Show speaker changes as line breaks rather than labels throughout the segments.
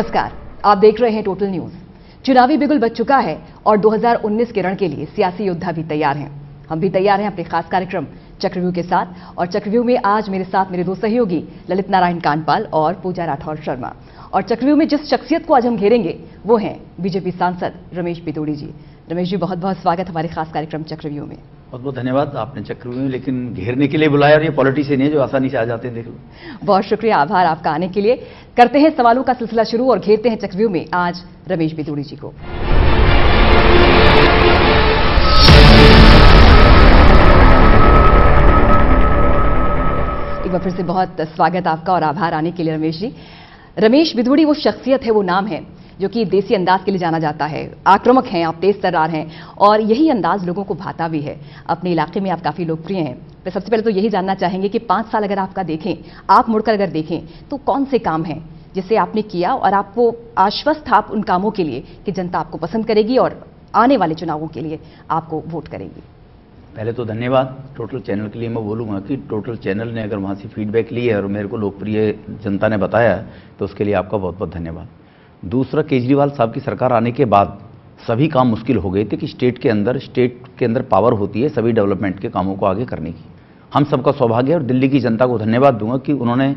नमस्कार, आप देख रहे हैं टोटल न्यूज। चुनावी बिगुल बज चुका है और 2019 के रण के लिए सियासी योद्धा भी तैयार हैं। हम भी तैयार हैं अपने खास कार्यक्रम चक्रव्यूह के साथ। और चक्रव्यूह में आज मेरे साथ मेरे दो सहयोगी ललित नारायण कांडपाल और पूजा राठौर शर्मा। और चक्रव्यूह में जिस शख्सियत को आज हम घेरेंगे वो हैं बीजेपी सांसद रमेश पितोड़ी जी। रमेश जी, बहुत बहुत स्वागत हमारे खास कार्यक्रम चक्रव्यूह में।
बहुत बहुत धन्यवाद। आपने चक्रव्यूह में लेकिन घेरने के लिए बुलाया, और ये पॉलिटिशियन है जो आसानी से आ जाते हैं, देख लो।
बहुत शुक्रिया, आभार आपका आने के लिए। करते हैं सवालों का सिलसिला शुरू और घेरते हैं चक्रव्यूह में आज रमेश पितोड़ी जी को। एक बार फिर से बहुत स्वागत आपका और आभार आने के लिए रमेश जी। रमेश पितोड़ी वो शख्सियत है, वो नाम है जो कि देसी अंदाज के लिए जाना जाता है। आक्रामक हैं आप, तेज तर्रार हैं और यही अंदाज लोगों को भाता भी है। अपने इलाके में आप काफी लोकप्रिय हैं। तो सबसे पहले तो यही जानना चाहेंगे कि 5 साल अगर आपका देखें, आप मुड़कर अगर देखें तो कौन से काम हैं जिसे आपने किया और आपको आश्वस्त था आप उन कामों के लिए कि जनता आपको पसंद करेगी और आने वाले चुनावों के लिए आपको वोट करेगी?
पहले तो धन्यवाद टोटल चैनल के लिए। मैं बोलूँगा कि टोटल चैनल ने अगर वहाँ से फीडबैक ली है और मेरे को लोकप्रिय जनता ने बताया तो उसके लिए आपका बहुत बहुत धन्यवाद। दूसरा, केजरीवाल साहब की सरकार आने के बाद सभी काम मुश्किल हो गए थे कि स्टेट के अंदर पावर होती है सभी डेवलपमेंट के कामों को आगे करने की। हम सबका सौभाग्य है और दिल्ली की जनता को धन्यवाद दूंगा कि उन्होंने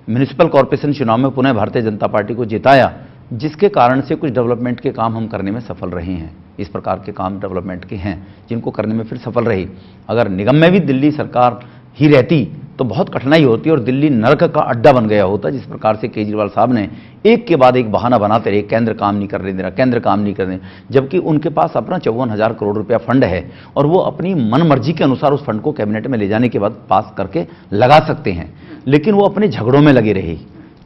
म्यूनिसिपल कॉर्पोरेशन चुनाव में पुनः भारतीय जनता पार्टी को जिताया, जिसके कारण से कुछ डेवलपमेंट के काम हम करने में सफल रहे हैं। इस प्रकार के काम डेवलपमेंट के हैं जिनको करने में फिर सफल रही। अगर निगम में भी दिल्ली सरकार ही रहती तो बहुत कठिनाई होती और दिल्ली नरक का अड्डा बन गया होता। जिस प्रकार से केजरीवाल साहब ने एक के बाद एक बहाना बनाते रहे, केंद्र काम नहीं कर रहे, मेरा केंद्र काम नहीं कर रहे, जबकि उनके पास अपना 54,000 करोड़ रुपया फंड है और वो अपनी मनमर्जी के अनुसार उस फंड को कैबिनेट में ले जाने के बाद पास करके लगा सकते हैं। लेकिन वो अपने झगड़ों में लगे रहे।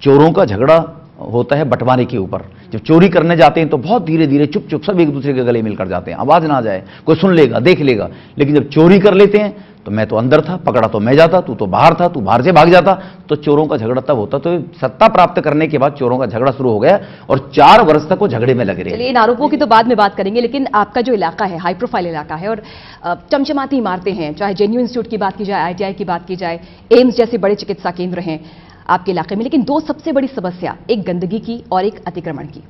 चोरों का झगड़ा होता है बंटवारे के ऊपर। जब चोरी करने जाते हैं तो बहुत धीरे धीरे चुप चुप सब एक दूसरे के गले मिलकर जाते हैं, आवाज ना जाए, कोई सुन लेगा देख लेगा। लेकिन जब चोरी कर लेते हैं तो मैं तो अंदर था, पकड़ा तो मैं जाता, तू तो बाहर था, तू बाहर से भाग जाता, तो चोरों का झगड़ा तब होता। तो सत्ता प्राप्त करने के बाद चोरों का झगड़ा शुरू हो गया और 4 वर्ष तक वो झगड़े में लगे रहे।
चलिए, इन आरोपों की तो बाद में बात करेंगे, लेकिन आपका जो इलाका है हाई प्रोफाइल इलाका है और चमचमाती इमारतें हैं, चाहे जेएनयू इंस्टीट्यूट की बात की जाए, आईटीआई की बात की जाए, एम्स जैसे बड़े चिकित्सा केंद्र हैं आपके इलाके में। लेकिन 2 सबसे बड़ी समस्या, एक गंदगी की और एक अतिक्रमण की।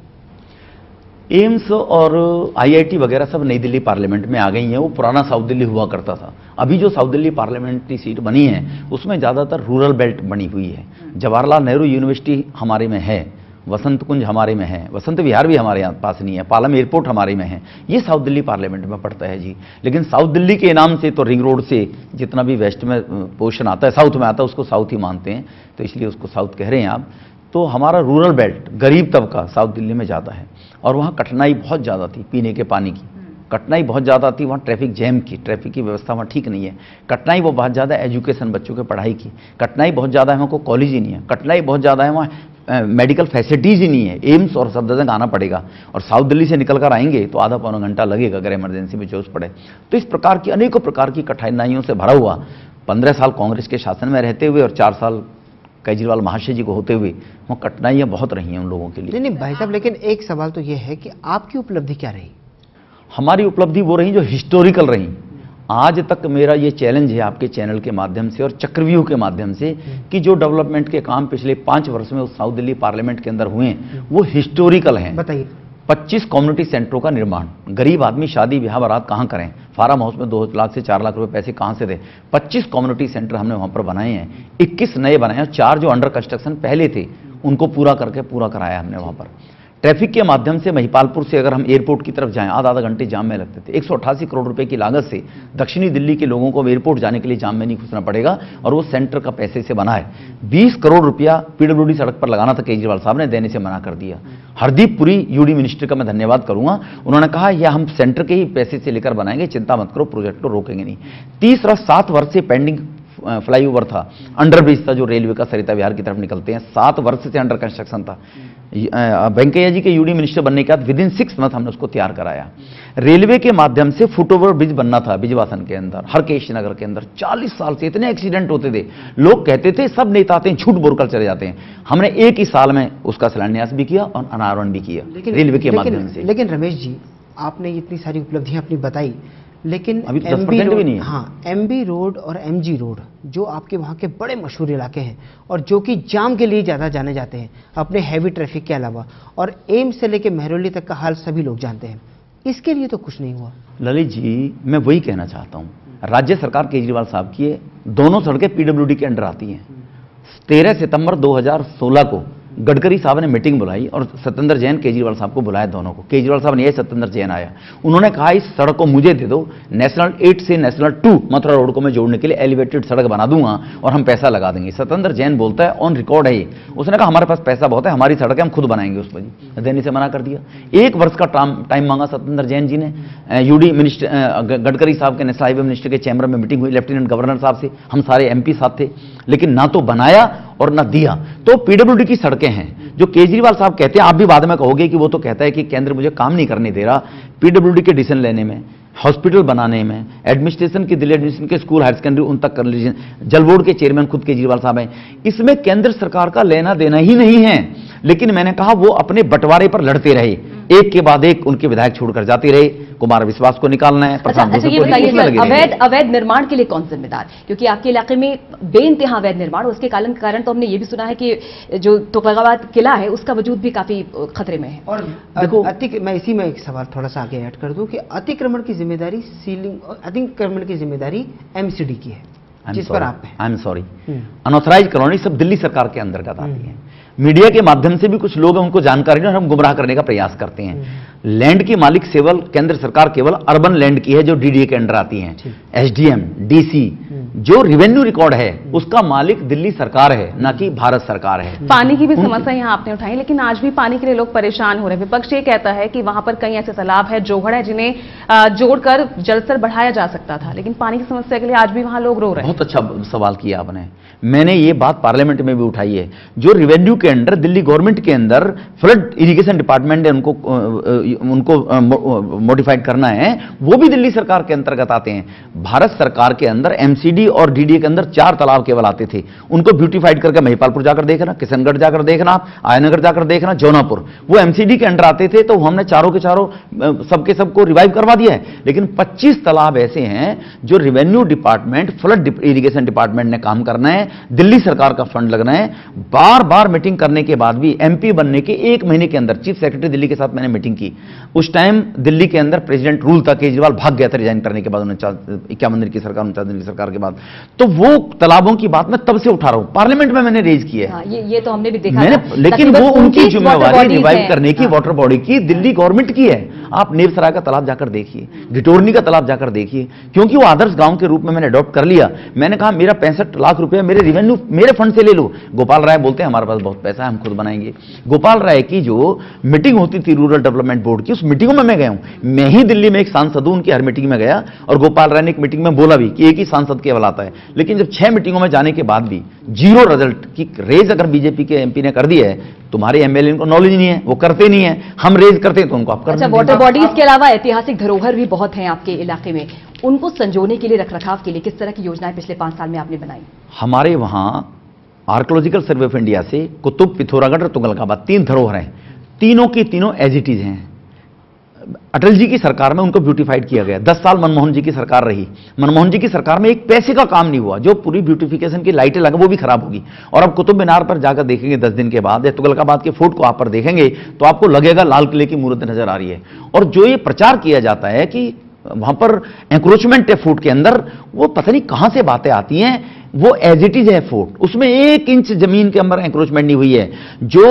एम्स और आईआईटी वगैरह सब नई दिल्ली पार्लियामेंट में आ गई हैं। वो पुराना साउथ दिल्ली हुआ करता था। अभी जो साउथ दिल्ली पार्लियामेंट की सीट बनी है उसमें ज़्यादातर रूरल बेल्ट बनी हुई है। जवाहरलाल नेहरू यूनिवर्सिटी हमारे में है, वसंत कुंज हमारे में है, वसंत विहार भी हमारे यहाँ पास नहीं है, पालम एयरपोर्ट हमारे में है। ये साउथ दिल्ली पार्लियामेंट में पड़ता है जी। लेकिन साउथ दिल्ली के नाम से तो रिंग रोड से जितना भी वेस्ट में पोर्शन आता है, साउथ में आता है, उसको साउथ ही मानते हैं, तो इसलिए उसको साउथ कह रहे हैं आप। तो हमारा रूरल बेल्ट, गरीब तबका साउथ दिल्ली में ज़्यादा है और वहाँ कठिनाई बहुत ज़्यादा थी। पीने के पानी की कठिनाई बहुत ज़्यादा थी, वहाँ ट्रैफिक जैम की, ट्रैफिक की व्यवस्था वहाँ ठीक नहीं है। कठिनाई वो बहुत ज़्यादा एजुकेशन, बच्चों के पढ़ाई की कठिनाई बहुत ज़्यादा है, वहाँ को कॉलेज ही नहीं है। कठिनाई बहुत ज़्यादा है, वहाँ मेडिकल फैसिलिटीज़ ही नहीं है। एम्स और सफदरजंग आना पड़ेगा और साउथ दिल्ली से निकल कर आएंगे तो आधा पौना घंटा लगेगा अगर इमरजेंसी में जरूरत पड़े। तो इस प्रकार की अनेकों प्रकार की कठिनाइयों से भरा हुआ 15 साल कांग्रेस के शासन में रहते हुए और 4 साल केजरीवाल महाशय जी को होते हुए वहाँ कठिनाइयाँ बहुत रही हैं उन लोगों के लिए।
नहीं भाई साहब, लेकिन एक सवाल तो ये है कि आपकी उपलब्धि क्या रही?
हमारी उपलब्धि वो रही जो हिस्टोरिकल रही। आज तक मेरा ये चैलेंज है आपके चैनल के माध्यम से और चक्रव्यूह के माध्यम से कि जो डेवलपमेंट के काम पिछले 5 वर्ष में उस साउथ दिल्ली पार्लियामेंट के अंदर हुए हैं वो हिस्टोरिकल हैं।
बताइए।
25 कम्युनिटी सेंटरों का निर्माण। गरीब आदमी शादी ब्याह बारात कहाँ करें? फार्म हाउस में 2 लाख से 4 लाख रुपए पैसे कहाँ से दें? 25 कम्युनिटी सेंटर हमने वहाँ पर बनाए हैं, 21 नए बनाए और 4 जो अंडर कंस्ट्रक्शन पहले थे उनको पूरा कराया हमने वहाँ पर। ट्रैफिक के माध्यम से महिपालपुर से अगर हम एयरपोर्ट की तरफ जाएं आधा घंटे जाम में लगते थे। 188 करोड़ रुपए की लागत से दक्षिणी दिल्ली के लोगों को एयरपोर्ट जाने के लिए जाम में नहीं घुसना पड़ेगा और वो सेंटर का पैसे से बना है। 20 करोड़ रुपया पीडब्ल्यूडी सड़क पर लगाना था, केजरीवाल साहब ने देने से मना कर दिया। हरदीप पुरी यूडी मिनिस्टर का मैं धन्यवाद करूंगा, उन्होंने कहा यह हम सेंटर के ही पैसे से लेकर बनाएंगे, चिंता मत करो, प्रोजेक्ट को रोकेंगे नहीं। तीसरा, 7 वर्ष से पेंडिंग फ्लाईओवर था, अंडरब्रिज था जो रेलवे का सरिता विहार की तरफ निकलते हैं, 7 वर्ष से अंडर कंस्ट्रक्शन था। वेंकैया जी के यूडी मिनिस्टर बनने के बाद विदिन 6 मंथ हमने उसको तैयार कराया। रेलवे के माध्यम से फुटओवर ब्रिज बनना था बिजवासन के अंदर, हरकेश नगर के अंदर। 40 साल से इतने एक्सीडेंट होते थे, लोग कहते थे सब नेता आते हैं झूठ बोलकर चले जाते हैं। हमने एक ही साल में उसका शिलान्यास भी किया और अनावरण भी किया रेलवे के माध्यम से।
लेकिन रमेश जी, आपने इतनी सारी उपलब्धियां अपनी बताई, लेकिन
अभी तो
10%
10% भी नहीं है।
हाँ, एमबी रोड और एमजी रोड जो आपके वहाँ के बड़े मशहूर इलाके हैं और जो कि जाम के लिए ज़्यादा जाने जाते हैं अपने हैवी ट्रैफिक के अलावा, और एम्स से लेकर महरौली तक का हाल सभी लोग जानते हैं, इसके लिए तो कुछ नहीं हुआ।
ललित जी, मैं वही कहना चाहता हूँ, राज्य सरकार केजरीवाल साहब की दोनों सड़कें पीडब्ल्यूडी के अंडर आती हैं। 13 सितंबर 2016 को गडकरी साहब ने मीटिंग बुलाई और सत्येंद्र जैन केजरीवाल साहब को बुलाया, दोनों को। केजरीवाल साहब ने यह, सत्येंद्र जैन आया, उन्होंने कहा इस सड़क को मुझे दे दो, नेशनल 8 से नेशनल 2 मथुरा रोड को मैं जोड़ने के लिए एलिवेटेड सड़क बना दूंगा और हम पैसा लगा देंगे। सत्येंद्र जैन बोलता है, ऑन रिकॉर्ड है ये, उसने कहा हमारे पास पैसा बहुत है, हमारी सड़क है, हम खुद बनाएंगे उस पर जी। देने से मना कर दिया। 1 वर्ष का टाइम मांगा सत्येंद्र जैन जी ने। यूडी मिनिस्टर गडकरी साहब के नेशनल हाईवे मिनिस्टर के चैम्बर में मीटिंग हुई, लेफ्टिनेंट गवर्नर साहब से, हम सारे एमपी साथ थे, लेकिन ना तो बनाया और ना दिया। तो पीडब्ल्यूडी की सड़कें हैं जो केजरीवाल साहब कहते हैं, आप भी बाद में कहोगे कि वो तो कहता है कि केंद्र मुझे काम नहीं करने दे रहा पीडब्ल्यूडी के डिसीजन लेने में, हॉस्पिटल बनाने में, एडमिनिस्ट्रेशन की, दिल्ली एडमिनिस्ट्रेशन के स्कूल हायर सेकेंडरी उन तक कर लीजिए, जल बोर्ड के चेयरमैन खुद केजरीवाल साहब हैं। इसमें केंद्र सरकार का लेना देना ही नहीं है। लेकिन मैंने कहा वो अपने बंटवारे पर लड़ते रहे, एक के बाद एक उनके विधायक छोड़कर जाते रहे। कुमार विश्वास को निकालना है, प्रशांत भूषण
ये
को
बताइए
निकालना
सर,
है।
अवैध निर्माण के लिए कौन जिम्मेदार? क्योंकि आपके इलाके में बेइंतहा अवैध निर्माण, उसके कारण तो हमने ये भी सुना है कि जो तुगलकाबाद किला है उसका वजूद भी काफी खतरे में है।
और देखो, मैं इसी में एक सवाल थोड़ा सा आगे ऐड कर दूं कि अतिक्रमण की जिम्मेदारी अतिक्रमण की जिम्मेदारी एमसीडी की है, जिस पर आप हैं।
I am sorry, unauthorized colony सब दिल्ली सरकार के अंतर्गत आती है। मीडिया के माध्यम से भी कुछ लोग हैं, उनको जानकारी नहीं और हम गुमराह करने का प्रयास करते हैं। लैंड की मालिक केंद्र सरकार केवल अर्बन लैंड की है जो डीडीए के अंडर आती है। एसडीएम, डीसी, जो रेवेन्यू रिकॉर्ड है उसका मालिक दिल्ली सरकार है, ना कि भारत सरकार है।
पानी की भी समस्या यहाँ आपने उठाई, लेकिन आज भी पानी के लिए लोग परेशान हो रहे हैं। विपक्ष ये कहता है कि वहां पर कई ऐसे तालाब है, जोहड़ है, जिन्हें जोड़कर जलस्तर बढ़ाया जा सकता था, लेकिन पानी की समस्या के लिए आज भी वहां लोग रो रहे हैं।
बहुत अच्छा सवाल किया आपने। मैंने ये बात पार्लियामेंट में भी उठाई है। जो रेवेन्यू के अंडर दिल्ली गवर्नमेंट के अंदर फ्लड इरिगेशन डिपार्टमेंट ने उनको मॉडिफाइड करना है, वो भी दिल्ली सरकार के अंतर्गत आते हैं। भारत सरकार के अंदर एमसीडी और डीडीए के अंदर 4 तालाब केवल आते थे, उनको ब्यूटिफाइड करके महिपालपुर जाकर देखना, किशनगढ़ जाकर देखना, आयनगर जाकर देखना, जौनापुर, वो एमसीडी के अंडर आते थे। तो हमने चारों के चारों सबके सबको रिवाइव करवा दिया है। लेकिन 25 तालाब ऐसे हैं जो revenue department, flood irrigation department ने काम करना है, दिल्ली सरकार का फंड लगना है। बार बार मीटिंग करने के बाद भी एमपी बनने के 1 महीने के अंदर चीफ सेक्रेटरी दिल्ली के साथ मैंने मीटिंग की। उस टाइम दिल्ली के अंदर प्रेसिडेंट रूल था, केजरीवाल भाग गया था रिजाइन करने के बाद, 51 दिन की सरकार, 49 दिन की सरकार के बाद। तो वो तालाबों की बात मैं तब से उठा रहा हूं, पार्लियामेंट में मैंने रेज किया है।
ये तो हमने भी देखा
मैंने, लेकिन वो उनकी जिम्मेवारी रिवाइव करने की,
हाँ।
वाटर बॉडी की, दिल्ली गवर्नमेंट की है। आप नेवसराय का तालाब जाकर देखिए, घिटोरनी का तालाब जाकर देखिए, क्योंकि वो आदर्श गांव के रूप में मैंने अडॉप्ट कर लिया। मैंने कहा मेरा 65 लाख रुपए मेरे रेवेन्यू, मेरे फंड से ले लो। गोपाल राय बोलते हैं हमारे पास बहुत पैसा है, हम खुद बनाएंगे। गोपाल राय की जो मीटिंग होती थी रूरल डेवलपमेंट बोर्ड की, उस मीटिंगों में मैं गया हूं। मैं ही दिल्ली में एक सांसद हूं, उनकी हर मीटिंग में गया, और गोपाल राय ने एक मीटिंग में बोला भी कि एक ही सांसद केवल आता है। लेकिन जब 6 मीटिंगों में जाने के बाद भी जीरो रिजल्ट की रेज अगर बीजेपी के एमपी ने कर दी है, तुम्हारे एमएलए को नॉलेज नहीं है, वो करते नहीं है, हम रेज करते हैं तो उनको आप करते हैं।
अच्छा, वाटर बॉडीज के अलावा ऐतिहासिक धरोहर भी बहुत हैं आपके इलाके में, उनको संजोने के लिए, रखरखाव के लिए किस तरह की योजनाएं पिछले 5 साल में आपने बनाई?
हमारे वहां आर्कोलॉजिकल सर्वे ऑफ इंडिया से कुतुब, पिथौरागढ़ और तुगलकाबाद 3 धरोहर हैं, तीनों की तीनों एज इट इज हैं। अटल जी की सरकार में उनको ब्यूटिफाइड किया गया। 10 साल मनमोहन जी की सरकार रही, मनमोहन जी की सरकार में एक पैसे का काम नहीं हुआ। जो पूरी ब्यूटिफिकेशन की लाइटें लगा वो भी खराब होगी। और अब कुतुब मीनार पर जाकर देखेंगे 10 दिन के बाद, या तुगलकाबाद के फोर्ट को आप पर देखेंगे तो आपको लगेगा लाल किले की मूर्ति नजर आ रही है। और जो ये प्रचार किया जाता है कि वहां पर एंक्रोचमेंट है फोर्ट के अंदर, वो पता नहीं कहां से बातें आती हैं। वो एज इट इज है फोर्ट, उसमें 1 इंच जमीन के अंदर एंक्रोचमेंट नहीं हुई है। जो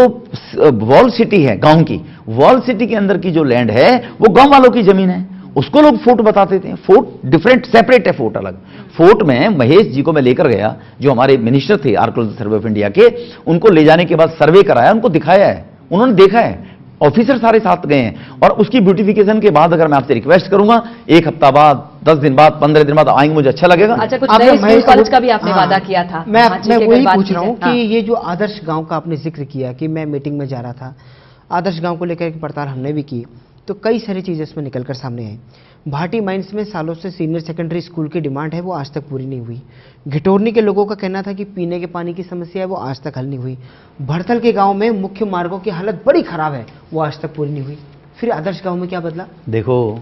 वॉल सिटी है गांव की, वॉल सिटी के अंदर की जो लैंड है वो गांव वालों की जमीन है, उसको लोग फोर्ट बताते थे। फोर्ट डिफरेंट, सेपरेट है फोर्ट अलग। फोर्ट में महेश जी को मैं लेकर गया, जो हमारे मिनिस्टर थे आर्कोलॉजिकल सर्वे ऑफ इंडिया के, उनको ले जाने के बाद सर्वे कराया, उनको दिखाया है, उन्होंने देखा है, ऑफिसर सारे साथ गए हैं। और उसकी ब्यूटिफिकेशन के बाद अगर मैं आपसे रिक्वेस्ट करूंगा, 1 हफ्ता बाद, 10 दिन बाद, 15 दिन बाद आएंगे, मुझे अच्छा लगेगा।
अच्छा, कुछ नए स्कूल कॉलेज का भी आपने वादा किया था।
मैं वही पूछ रहा हूं कि ये जो आदर्श गांव का आपने जिक्र किया कि मैं मीटिंग में जा रहा था, आदर्श गांव को लेकर के पड़ताल हमने भी की, तो कई सारी चीजें इसमें निकलकर सामने आई। भाटी माइंस में सालों से सीनियर सेकेंडरी स्कूल की डिमांड है, वो आज तक पूरी नहीं हुई। घिटोरनी के लोगों का कहना था कि पीने के पानी की समस्या है, वो आज तक हल नहीं हुई। भड़थल के गांव में मुख्य मार्गों की हालत बड़ी खराब है, वो आज तक पूरी नहीं हुई। फिर आदर्श गांव में क्या बदला?
देखो,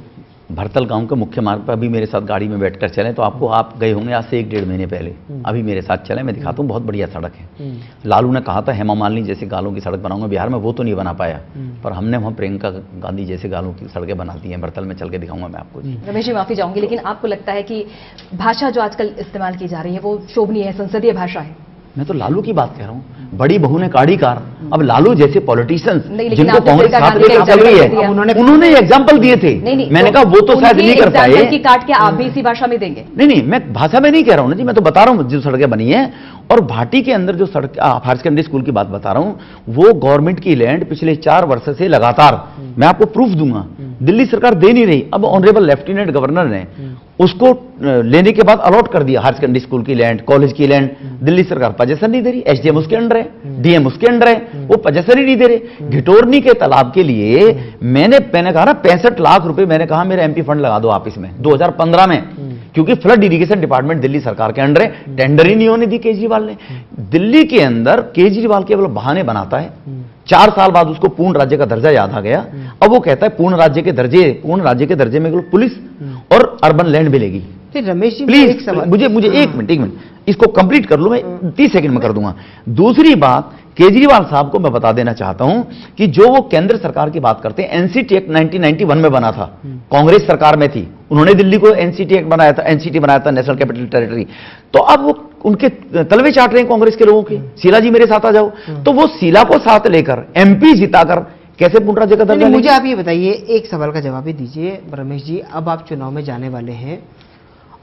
भरतल गांव के मुख्य मार्ग पर अभी मेरे साथ गाड़ी में बैठकर चले तो आपको, आप गए होंगे आज से 1-1.5 महीने पहले, अभी मेरे साथ चले, मैं दिखाता हूँ, बहुत बढ़िया सड़क है। लालू ने कहा था हेमा मालिनी जैसे गालों की सड़क बनाऊंगा बिहार में, वो तो नहीं बना पाया, पर हमने वहाँ प्रियंका गांधी जैसे गालों की सड़कें बना दी हैं। भरतल में चल के दिखाऊंगा मैं आपको।
रमेश जी माफी चाहूंगी, लेकिन आपको लगता है कि भाषा जो आजकल इस्तेमाल की जा रही है वो शोभनीय है, संसदीय भाषा है?
मैं तो लालू की बात कह रहा हूँ, बड़ी बहू ने काढ़ी कार। अब लालू जैसे पॉलिटिशियंस
लेकिन
जिनको
आपने
कांग्रेस
प्रियंका
साथ
गांधी
लेकर
का
चल रही है,
एग्जाम्पल
उन्होंने एग्जाम्पल दिए थे।
नहीं,
मैंने कहा वो तो शायद नहीं कर पाए
की काट के आप भी इसी भाषा में देंगे?
नहीं, मैं भाषा में नहीं कह रहा हूं ना जी, मैं तो बता रहा हूं जो सड़कें बनी हैं। और भाटी के अंदर जो सड़क, हायर सेकेंडरी स्कूल की बात बता रहा हूं, वो गवर्नमेंट की लैंड पिछले 4 वर्ष से लगातार, मैं आपको प्रूफ दूंगा, दिल्ली सरकार दे नहीं रही। अब ऑनरेबल लेफ्टिनेंट गवर्नर ने उसको लेने के बाद अलॉट कर दिया, हायर सेकेंडरी स्कूल की लैंड, कॉलेज की लैंड, दिल्ली सरकार पोजेशन नहीं दे रही। एसडीएम उसके अंडर है, डीएम उसके अंडर है, वो पोजेशन ही नहीं दे रहे। घिटोरनी के तालाब के लिए मैंने कहा ना 65 लाख रुपए, मैंने कहा मेरे एमपी फंड लगा दो आप इसमें 2015 में, क्योंकि फ्लड इरिगेशन डिपार्टमेंट दिल्ली सरकार के अंडर है, टेंडर ही नहीं होने दी केजरीवाल ने। दिल्ली के अंदर केजरीवाल केवल बहाने बनाता है। 4 साल बाद उसको पूर्ण राज्य का दर्जा याद आ गया, अब वो कहता है पूर्ण राज्य के दर्जे में पुलिस और अर्बन लैंड मिलेगी।
रमेश जी
प्लीज
एक सवाल,
मुझे एक मिनट इसको कंप्लीट कर लूं, मैं 30 सेकंड में कर दूंगा। दूसरी बात, केजरीवाल साहब को मैं बता देना चाहता हूं कि जो वो केंद्र सरकार की बात करते हैं, एनसीटी एक्ट 1991 में बना था, कांग्रेस सरकार में थी, उन्होंने दिल्ली को एनसीटी एक्ट बनाया था, एनसीटी बनाया था, नेशनल कैपिटल टेरिटरी। तो अब वो उनके तलवे चाट रहे हैं कांग्रेस के लोगों के। शीला जी मेरे साथ आ जाओ, तो वो शीला को साथ लेकर एमपी जिताकर कैसे पूर्ण राज्य का दर्जा?
मुझे आप ये बताइए, एक सवाल का जवाब ही दीजिए रमेश जी। अब आप चुनाव में जाने वाले हैं,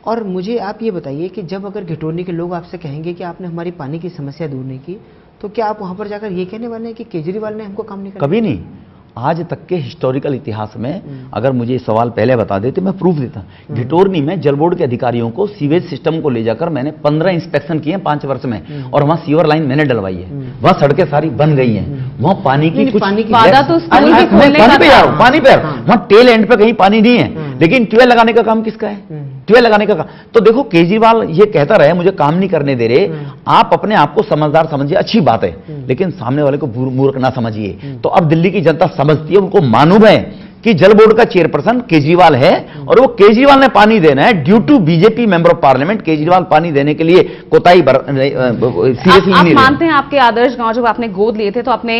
और मुझे आप ये बताइए कि जब अगर घिटोरनी के लोग आपसे कहेंगे कि आपने हमारी पानी की समस्या दूर नहीं की, तो क्या आप वहां पर जाकर ये कहने वाले हैं कि केजरीवाल ने हमको काम नहीं किया?
कभी नहीं। आज तक के हिस्टोरिकल इतिहास में अगर मुझे सवाल पहले बता देते मैं प्रूफ देता। घिटोरनी में जल बोर्ड के अधिकारियों को सीवेज सिस्टम को ले जाकर मैंने 15 इंस्पेक्शन किए 5 वर्ष में, और वहां सीवर लाइन मैंने डलवाई है, वहां सड़कें सारी बन गई हैं, वहां पानी की कुछ
वादा तो स्कूल भी खोलने का था।
पानी पे वहां टेल एंड पे कहीं पानी नहीं है, लेकिन ट्यूबवेल लगाने का काम किसका है? ट्यूबवेल लगाने का काम। तो देखो केजरीवाल ये कहता रहे मुझे काम नहीं करने दे रहे, आप अपने आप को समझदार समझिए, अच्छी बात है, लेकिन सामने वाले को मूर्ख ना समझिए। तो अब दिल्ली की जनता समझती है, उनको मालूम है कि जल बोर्ड का चेयरपर्सन केजरीवाल है, और वो केजरीवाल ने पानी देना है। Due to BJP member of parliament Kejriwal पानी देने के लिए कोताही सीरियसली
आप मानते हैं आपके आदर्श गांव जब आपने गोद लिए थे तो आपने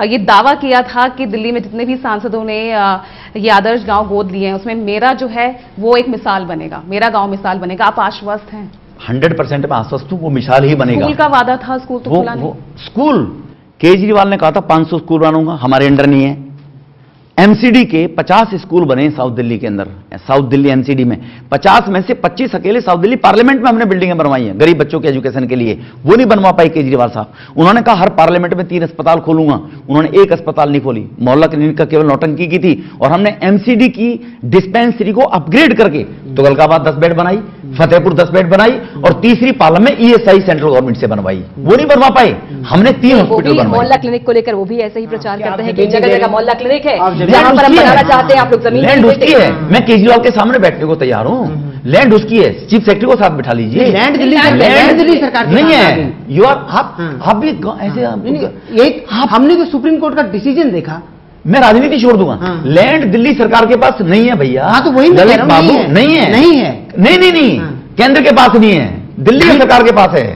ये दावा किया था कि दिल्ली में जितने भी सांसदों ने ये आदर्श गांव गोद लिए हैं उसमें मेरा जो है वो एक मिसाल बनेगा, मेरा गांव मिसाल बनेगा। आप आश्वस्त हैं?
100% में आश्वस्त हूं, वो मिसाल ही बनेगा।
स्कूल का वादा था, स्कूल तो खुला नहीं।
स्कूल केजरीवाल ने कहा था 500 स्कूल बनाऊंगा, हमारे अंडर नहीं है। एमसीडी के 50 स्कूल बने साउथ दिल्ली के अंदर, साउथ दिल्ली एमसीडी में 50 में से 25 अकेले साउथ दिल्ली पार्लियामेंट में हमने बिल्डिंग बनवाई हैं गरीब बच्चों के एजुकेशन के लिए, वो नहीं बनवा पाई केजरीवाल साहब। उन्होंने कहा हर पार्लियामेंट में 3 अस्पताल खोलूंगा, उन्होंने 1 अस्पताल नहीं खोली, मोहल्ला क्लिनिक का केवल नौटंकी की थी। और हमने एमसीडी की डिस्पेंसरी को अपग्रेड करके तुगलकाबाद 10 बेड बनाई, फतेहपुर 10 बेड बनाई, और तीसरी पालम में ईएसआई सेंट्रल गवर्नमेंट से बनवाई, वो नहीं बनवा पाए, हमने 3 हॉस्पिटल बनवाए।
मोहल्ला क्लिनिक को लेकर वो भी ऐसे ही प्रचार करते हैं कि जगह जगह मोहल्ला क्लिनिक है, जहां पर हम बनाना चाहते हैं आप लोग जमीन
लैंड उसकी है। मैं केजरीवाल के सामने बैठने को तैयार हूं, लैंड उसकी है, चीफ सेक्रेटरी को साथ बिठा लीजिए।
लैंड दिल्ली सरकार
नहीं है, यू आर आप भी ऐसे
हमने तो सुप्रीम कोर्ट का डिसीजन देखा।
मैं राजनीति छोड़ दूंगा, लैंड दिल्ली सरकार के पास नहीं है भैया।
हाँ तो वही
ललित बाबू नहीं है, नहीं केंद्र के पास नहीं है, दिल्ली सरकार के पास है।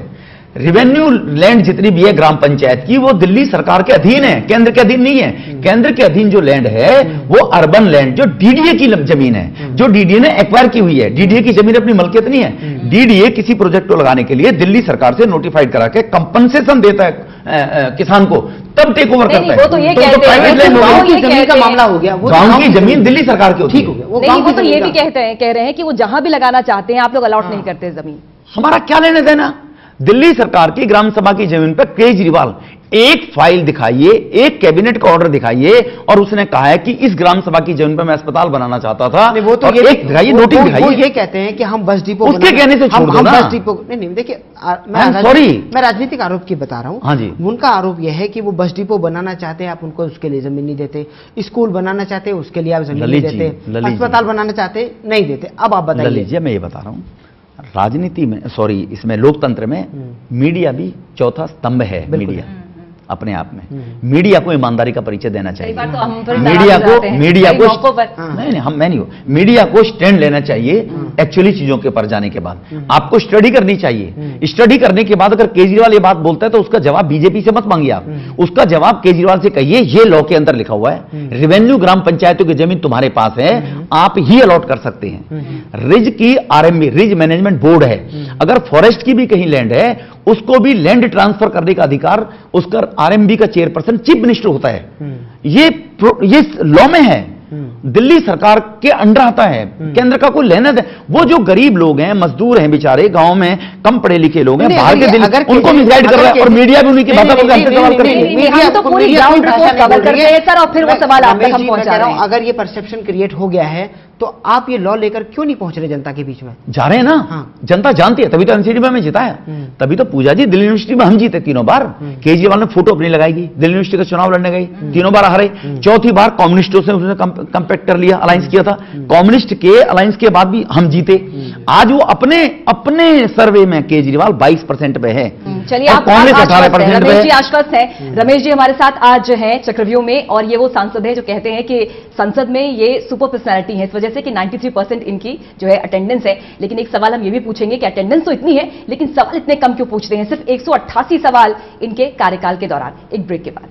रेवेन्यू लैंड जितनी भी है ग्राम पंचायत की वो दिल्ली सरकार के अधीन है, केंद्र के अधीन नहीं है। केंद्र के अधीन जो लैंड है वो अर्बन लैंड जो डीडीए की जमीन है, जो डीडीए ने एक्वायर की हुई है। डीडीए की जमीन अपनी मलकियत नहीं है, डीडीए किसी प्रोजेक्ट को लगाने के लिए दिल्ली सरकार से नोटिफाइड करा के कंपनसेशन देता है किसान को, तब टेक ओवर करता है।
वो तो ये कहते हैं
प्राइवेट लैंड की जमीन का मामला हो गया,
गांव की जमीन दिल्ली सरकार की होती है।
ठीक हो गया,
वो तो ये भी कह रहे हैं कि वो जहां भी लगाना चाहते हैं आप लोग अलॉट नहीं करते जमीन।
हमारा क्या लेने देना? दिल्ली सरकार की ग्राम सभा की जमीन पर केजरीवाल एक फाइल दिखाइए, एक कैबिनेट का ऑर्डर दिखाइए, और उसने कहा है कि इस ग्राम सभा की जमीन पर मैं अस्पताल बनाना चाहता था।
वो तो ये
दिखाइए, नोटिस दिखाइए।
वो ये कहते हैं कि हम बस डिपो,
उसके कहने से छोड़ दो ना।
बस डिपो नहीं, देखिए मैं राजनीतिक आरोप की बता रहा हूँ।
हाँ जी,
उनका आरोप यह है कि वो बस डिपो बनाना चाहते हैं, आप उनको उसके लिए जमीन नहीं देते। स्कूल बनाना चाहते हैं, उसके लिए आप जमीन नहीं देते। अस्पताल बनाना चाहते, नहीं देते। अब आप बताइए।
मैं ये बता रहा हूँ, राजनीति में इसमें लोकतंत्र में मीडिया भी चौथा स्तंभ है। मीडिया अपने आप में। मीडिया को ईमानदारी का परिचय देना चाहिए।
बार तो हम पर
मीडिया
दबाव
को
बनाते हैं,
मीडिया
कई
को
मौकों पर।
नहीं मैं नहीं हूं। मीडिया को स्टैंड लेना चाहिए एक्चुअली चीजों के पर जाने के बाद। आपको स्टडी करनी चाहिए। स्टडी करने के बाद अगर केजरीवाल ये बात बोलता है तो उसका जवाब बीजेपी से मत मांगिए आप, उसका जवाब केजरीवाल से कहिए ये लॉ के अंदर लिखा हुआ है, रेवेन्यू ग्राम पंचायतों की जमीन तुम्हारे पास है, आप ही अलॉट कर सकते हैं। रिज की आरएमबी, रिज मैनेजमेंट बोर्ड है, अगर फॉरेस्ट की भी कहीं लैंड है उसको भी लैंड ट्रांसफर करने का अधिकार उसका आरएमबी का चेयरपर्सन चीफ मिनिस्टर होता है। ये लॉ में है, दिल्ली सरकार के अंडर आता है, केंद्र का कोई लेना दे। वो जो गरीब लोग हैं, मजदूर हैं बेचारे, गांव में कम पढ़े लिखे लोग हैं, बाहर के दिल्ली, उनको मिसगाइड कर रहा है और मीडिया भी उन्हीं की भाषा बोलकर हमसे सवाल करती है।
हम तो पूरी ग्राउंड रिपोर्ट कवर करते हैं सर, और फिर वो सवाल आप तक हम पहुंचा रहे हैं।
अगर ये परसेप्शन क्रिएट हो गया है तो आप ये लॉ लेकर क्यों नहीं पहुंच रहे जनता के बीच में?
जा रहे हैं ना।
हाँ।
जनता जानती है, तभी तो एनसीडी में हमें जिताया। तभी तो पूजा जी दिल्ली यूनिवर्सिटी में हम जीते 3 बार। केजरीवाल ने फोटो अपनी लगाएगी, दिल्ली यूनिवर्सिटी का चुनाव लड़ने गई, 3 बार हारे। 4थी बार कम्युनिस्टों से उसने कंपैक्ट कर लिया, अलायंस किया था, कम्युनिस्ट के अलायंस के बाद भी हम जीते। आज वो अपने सर्वे में केजरीवाल 22% पे है।
चलिए
और
आप
कांग्रेस 18% पे
रमेश जी
है।
आश्वस्त हैं। रमेश जी हमारे साथ आज हैं चक्रव्यूह में, और ये वो सांसद हैं जो कहते हैं कि संसद में ये सुपर पर्सनैलिटी है इस वजह से कि 93% इनकी जो है अटेंडेंस है। लेकिन एक सवाल हम ये भी पूछेंगे कि अटेंडेंस तो इतनी है लेकिन सवाल इतने कम क्यों पूछते हैं? सिर्फ 188 सवाल इनके कार्यकाल के दौरान। एक ब्रेक के बाद।